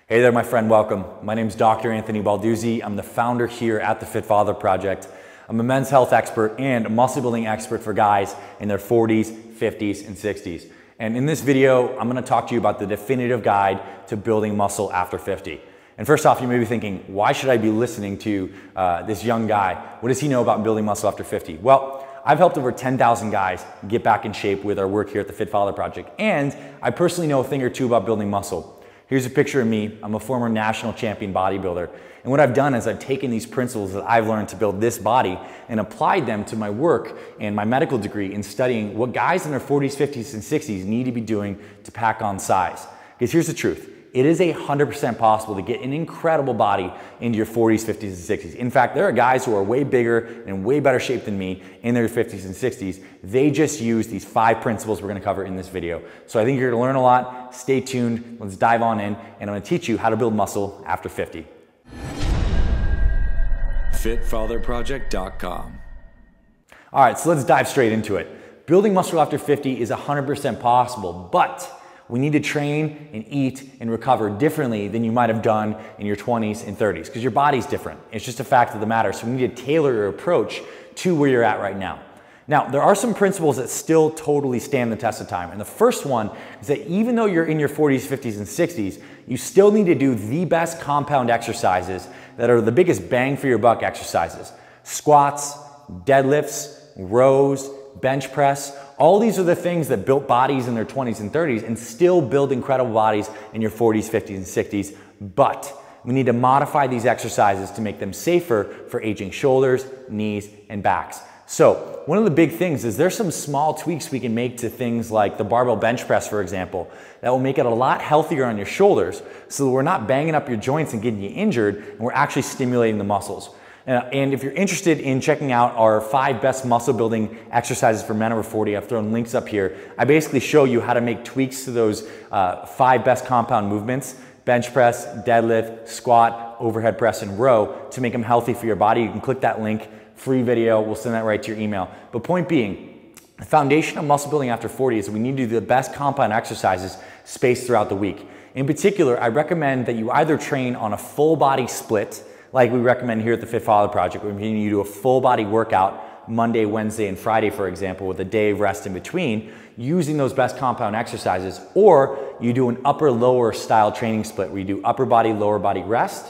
Hey there, my friend, welcome. My name is Dr. Anthony Balduzzi. I'm the founder here at the Fit Father Project. I'm a men's health expert and a muscle building expert for guys in their 40s, 50s, and 60s. And in this video, I'm gonna talk to you about the definitive guide to building muscle after 50. And first off, you may be thinking, why should I be listening to this young guy? What does he know about building muscle after 50? Well, I've helped over 10,000 guys get back in shape with our work here at the Fit Father Project. And I personally know a thing or two about building muscle. Here's a picture of me. I'm a former national champion bodybuilder. And what I've done is I've taken these principles that I've learned to build this body and applied them to my work and my medical degree in studying what guys in their 40s, 50s, and 60s need to be doing to pack on size. Because here's the truth. It is 100% possible to get an incredible body into your 40s, 50s, and 60s. In fact, there are guys who are way bigger and in way better shape than me in their 50s and 60s. They just use these 5 principles we're gonna cover in this video. So I think you're gonna learn a lot. Stay tuned, let's dive on in, and I'm gonna teach you how to build muscle after 50. FitFatherProject.com. All right, so let's dive straight into it. Building muscle after 50 is 100% possible, but we need to train and eat and recover differently than you might have done in your 20s and 30s because your body's different. It's just a fact of the matter. So we need to tailor your approach to where you're at right now. Now, there are some principles that still totally stand the test of time. And the first one is that even though you're in your 40s, 50s, and 60s, you still need to do the best compound exercises that are the biggest bang for your buck exercises. Squats, deadlifts, rows, bench press. All these are the things that built bodies in their 20s and 30s and still build incredible bodies in your 40s, 50s, and 60s. But we need to modify these exercises to make them safer for aging shoulders, knees, and backs. So one of the big things is there's some small tweaks we can make to things like the barbell bench press, for example, that will make it a lot healthier on your shoulders so that we're not banging up your joints and getting you injured, and we're actually stimulating the muscles. And if you're interested in checking out our 5 best muscle building exercises for men over 40, I've thrown links up here. I basically show you how to make tweaks to those 5 best compound movements: bench press, deadlift, squat, overhead press, and row, to make them healthy for your body. You can click that link, free video, we'll send that right to your email. But point being, the foundation of muscle building after 40 is we need to do the best compound exercises spaced throughout the week. In particular, I recommend that you either train on a full body split, like we recommend here at the Fit Father Project, where you do a full body workout Monday, Wednesday, and Friday, for example, with a day of rest in between, using those best compound exercises, or you do an upper-lower style training split where you do upper body, lower body, rest,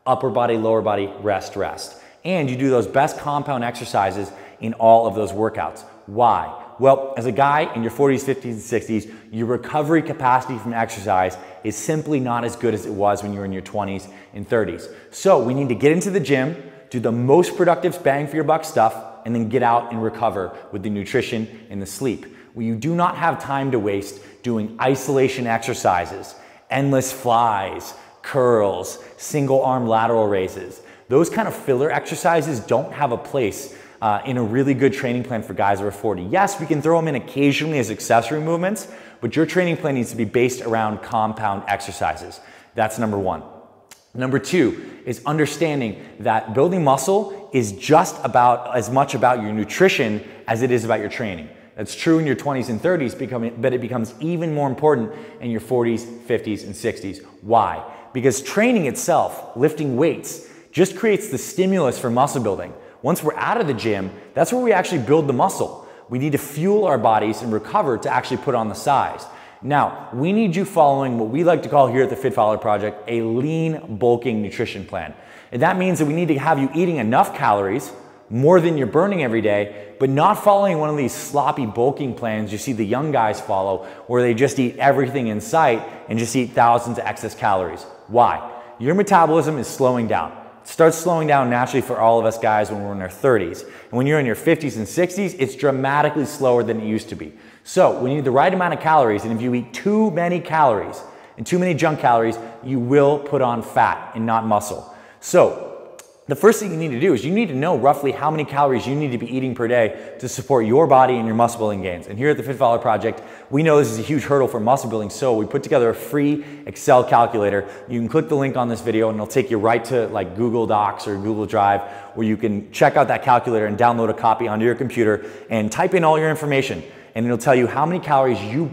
upper body, lower body, rest, rest. And you do those best compound exercises in all of those workouts. Why? Well, as a guy in your 40s, 50s, and 60s, your recovery capacity from exercise is simply not as good as it was when you were in your 20s and 30s. So we need to get into the gym, do the most productive bang for your buck stuff, and then get out and recover with the nutrition and the sleep. You do not have time to waste doing isolation exercises, endless flies, curls, single arm lateral raises. Those kind of filler exercises don't have a place in a really good training plan for guys over 40. Yes, we can throw them in occasionally as accessory movements, but your training plan needs to be based around compound exercises. That's number 1. Number 2 is understanding that building muscle is just about as much about your nutrition as it is about your training. That's true in your 20s and 30s, but it becomes even more important in your 40s, 50s, and 60s. Why? Because training itself, lifting weights, just creates the stimulus for muscle building. Once we're out of the gym, that's where we actually build the muscle. We need to fuel our bodies and recover to actually put on the size. Now, we need you following what we like to call here at the Fit Father Project a lean bulking nutrition plan. And that means that we need to have you eating enough calories, more than you're burning every day, but not following one of these sloppy bulking plans you see the young guys follow, where they just eat everything in sight and just eat thousands of excess calories. Why? Your metabolism is slowing down. It starts slowing down naturally for all of us guys when we're in our 30s. And when you're in your 50s and 60s, it's dramatically slower than it used to be. So we need the right amount of calories, and if you eat too many calories and too many junk calories, you will put on fat and not muscle. So the first thing you need to do is you need to know roughly how many calories you need to be eating per day to support your body and your muscle building gains. And here at the Fit Father Project, we know this is a huge hurdle for muscle building, so we put together a free Excel calculator. You can click the link on this video and it'll take you right to like Google Docs or Google Drive, where you can check out that calculator and download a copy onto your computer and type in all your information. And it'll tell you how many calories you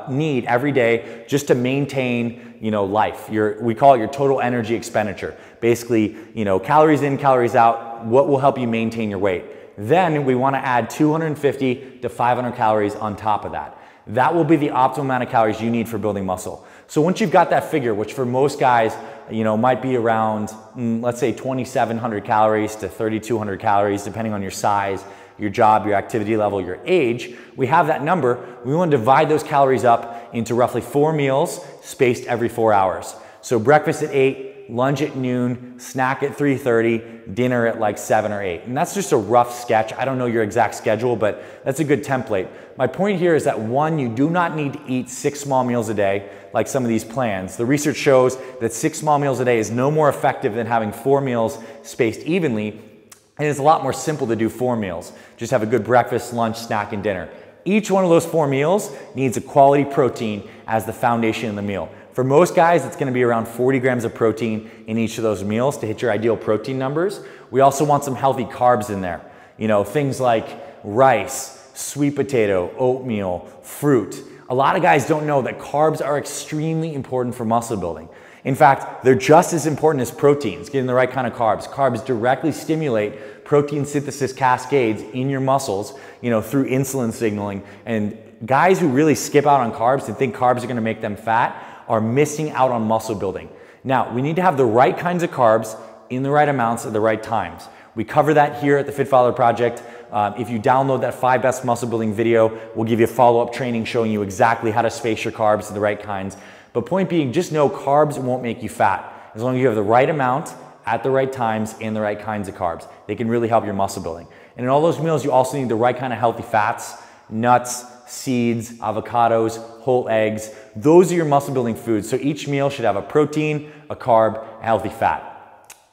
need every day just to maintain life. We call it your total energy expenditure. Basically, calories in, calories out, what will help you maintain your weight. Then we want to add 250 to 500 calories on top of that. That will be the optimal amount of calories you need for building muscle. So once you've got that figure, which for most guys, might be around, let's say 2,700 calories to 3,200 calories, depending on your size, your job, your activity level, your age, we have that number. We want to divide those calories up into roughly 4 meals spaced every 4 hours. So breakfast at 8, lunch at noon, snack at 3:30, dinner at like 7 or 8. And that's just a rough sketch. I don't know your exact schedule, but that's a good template. My point here is that one, you do not need to eat 6 small meals a day like some of these plans. The research shows that 6 small meals a day is no more effective than having 4 meals spaced evenly. And it's a lot more simple to do 4 meals. Just have a good breakfast, lunch, snack, and dinner. Each one of those 4 meals needs a quality protein as the foundation of the meal. For most guys, it's gonna be around 40 grams of protein in each of those meals to hit your ideal protein numbers. We also want some healthy carbs in there. Things like rice, sweet potato, oatmeal, fruit. A lot of guys don't know that carbs are extremely important for muscle building. In fact, they're just as important as proteins, getting the right kind of carbs. Carbs directly stimulate protein synthesis cascades in your muscles, through insulin signaling. And guys who really skip out on carbs and think carbs are gonna make them fat are missing out on muscle building. Now, we need to have the right kinds of carbs in the right amounts at the right times. We cover that here at the Fit Father Project. If you download that 5 best muscle building video, we'll give you a follow-up training showing you exactly how to space your carbs to the right kinds. But point being, just know carbs won't make you fat. As long as you have the right amount at the right times and the right kinds of carbs, they can really help your muscle building. And in all those meals, you also need the right kind of healthy fats, nuts, seeds, avocados, whole eggs. Those are your muscle building foods. So each meal should have a protein, a carb, a healthy fat.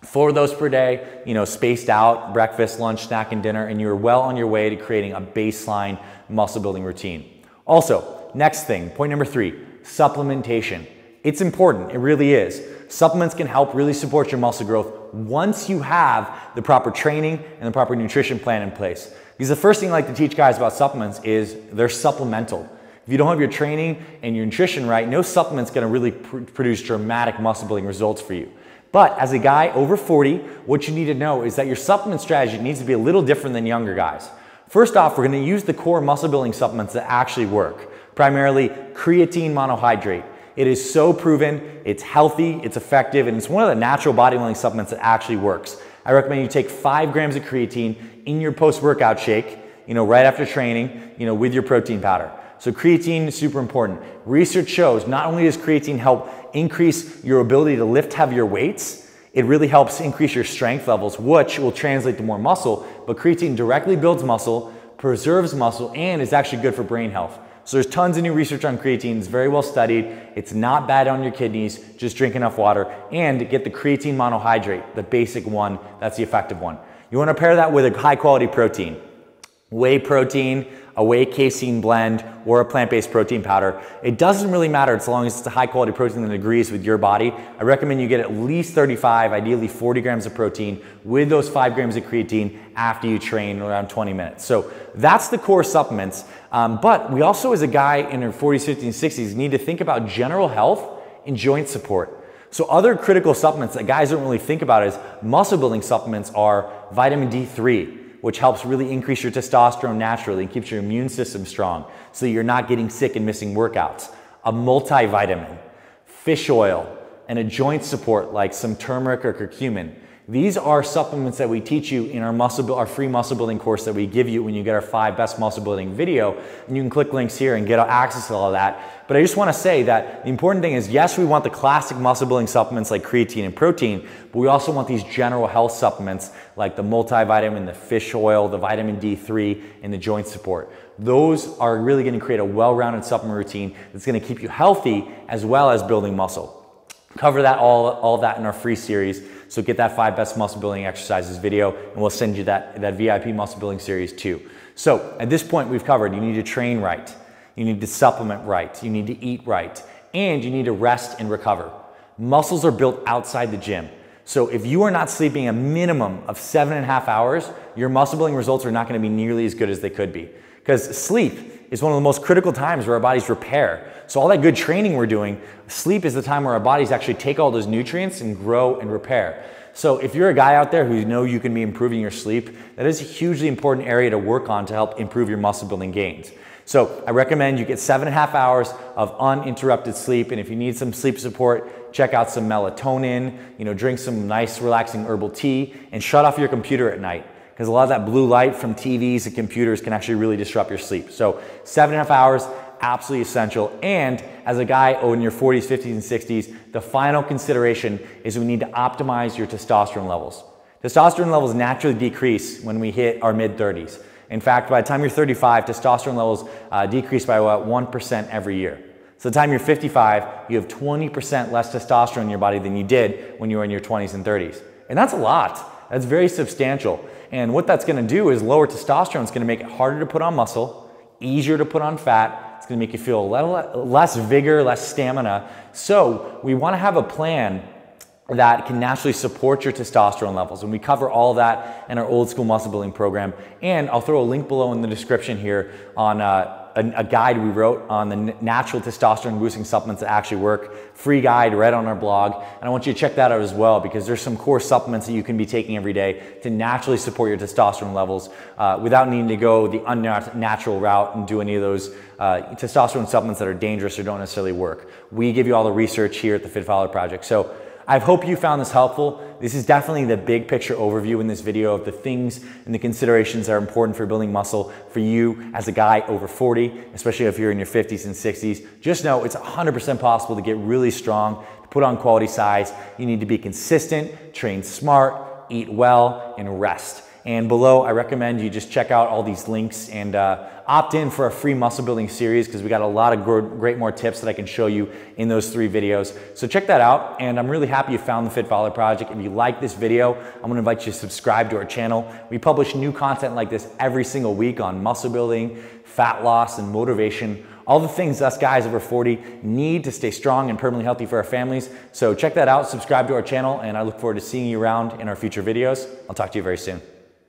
4 of those per day, spaced out, breakfast, lunch, snack, and dinner, and you're well on your way to creating a baseline muscle building routine. Also, next thing, point number 3, supplementation. It's important, it really is. Supplements can help really support your muscle growth once you have the proper training and the proper nutrition plan in place. Because the first thing I like to teach guys about supplements is they're supplemental. If you don't have your training and your nutrition right, no supplement's gonna really produce dramatic muscle building results for you. But as a guy over 40, what you need to know is that your supplement strategy needs to be a little different than younger guys. First off, we're gonna use the core muscle building supplements that actually work, primarily creatine monohydrate. It is so proven, it's healthy, it's effective, and it's one of the natural bodybuilding supplements that actually works. I recommend you take 5 grams of creatine in your post-workout shake, right after training, with your protein powder. So creatine is super important. Research shows not only does creatine help increase your ability to lift heavier weights, it really helps increase your strength levels, which will translate to more muscle, but creatine directly builds muscle, preserves muscle, and is actually good for brain health. So there's tons of new research on creatine. It's very well studied. It's not bad on your kidneys. Just drink enough water and get the creatine monohydrate, the basic one. That's the effective one. You want to pair that with a high quality protein. Whey protein, a whey casein blend, or a plant-based protein powder. It doesn't really matter as long as it's a high quality protein that agrees with your body. I recommend you get at least 35, ideally 40 grams of protein with those 5 grams of creatine after you train around 20 minutes. So that's the core supplements. But we also, as a guy in our 40s, 50s, and 60s, need to think about general health and joint support. So other critical supplements that guys don't really think about as muscle building supplements are vitamin D3, which helps really increase your testosterone naturally and keeps your immune system strong so you're not getting sick and missing workouts. A multivitamin, fish oil, and a joint support like some turmeric or curcumin. These are supplements that we teach you in our free muscle building course that we give you when you get our 5 best muscle building video. And you can click links here and get access to all of that. But I just want to say that the important thing is, yes, we want the classic muscle building supplements like creatine and protein, but we also want these general health supplements like the multivitamin, the fish oil, the vitamin D3, and the joint support. Those are really going to create a well-rounded supplement routine that's going to keep you healthy as well as building muscle. Cover that all of that in our free series. So get that 5 best muscle building exercises video, and we'll send you that VIP muscle building series too. So at this point, we've covered you need to train right, you need to supplement right, you need to eat right, and you need to rest and recover. Muscles are built outside the gym. So if you are not sleeping a minimum of 7.5 hours, your muscle building results are not going to be nearly as good as they could be. Because sleep is one of the most critical times where our bodies repair. So all that good training we're doing, sleep is the time where our bodies actually take all those nutrients and grow and repair. So if you're a guy out there who knows you can be improving your sleep, that is a hugely important area to work on to help improve your muscle building gains. So I recommend you get 7.5 hours of uninterrupted sleep, and if you need some sleep support, check out some melatonin, drink some nice relaxing herbal tea, and shut off your computer at night, because a lot of that blue light from TVs and computers can actually really disrupt your sleep. So 7.5 hours, absolutely essential. And as a guy in your 40s, 50s, and 60s, the final consideration is we need to optimize your testosterone levels. Testosterone levels naturally decrease when we hit our mid-30s. In fact, by the time you're 35, testosterone levels decrease by about 1% every year. So by the time you're 55, you have 20% less testosterone in your body than you did when you were in your 20s and 30s. And that's a lot. That's very substantial. And what that's gonna do is lower testosterone. It's gonna make it harder to put on muscle, easier to put on fat. It's gonna make you feel less vigor, less stamina. So we wanna have a plan that can naturally support your testosterone levels. And we cover all of that in our old school muscle building program. And I'll throw a link below in the description here on a guide we wrote on the natural testosterone boosting supplements that actually work. Free guide right on our blog. And I want you to check that out as well, because there's some core supplements that you can be taking every day to naturally support your testosterone levels without needing to go the unnatural route and do any of those testosterone supplements that are dangerous or don't necessarily work. We give you all the research here at the Fit Follower Project. So I hope you found this helpful. This is definitely the big picture overview in this video of the things and the considerations that are important for building muscle for you as a guy over 40, especially if you're in your 50s and 60s. Just know it's 100% possible to get really strong, to put on quality size. You need to be consistent, train smart, eat well, and rest. And below, I recommend you just check out all these links and opt in for a free muscle building series, because we got a lot of great more tips that I can show you in those 3 videos. So check that out, and I'm really happy you found the Fit Follower Project. If you like this video, I'm gonna invite you to subscribe to our channel. We publish new content like this every single week on muscle building, fat loss, and motivation. All the things us guys over 40 need to stay strong and permanently healthy for our families. So check that out, subscribe to our channel, and I look forward to seeing you around in our future videos. I'll talk to you very soon.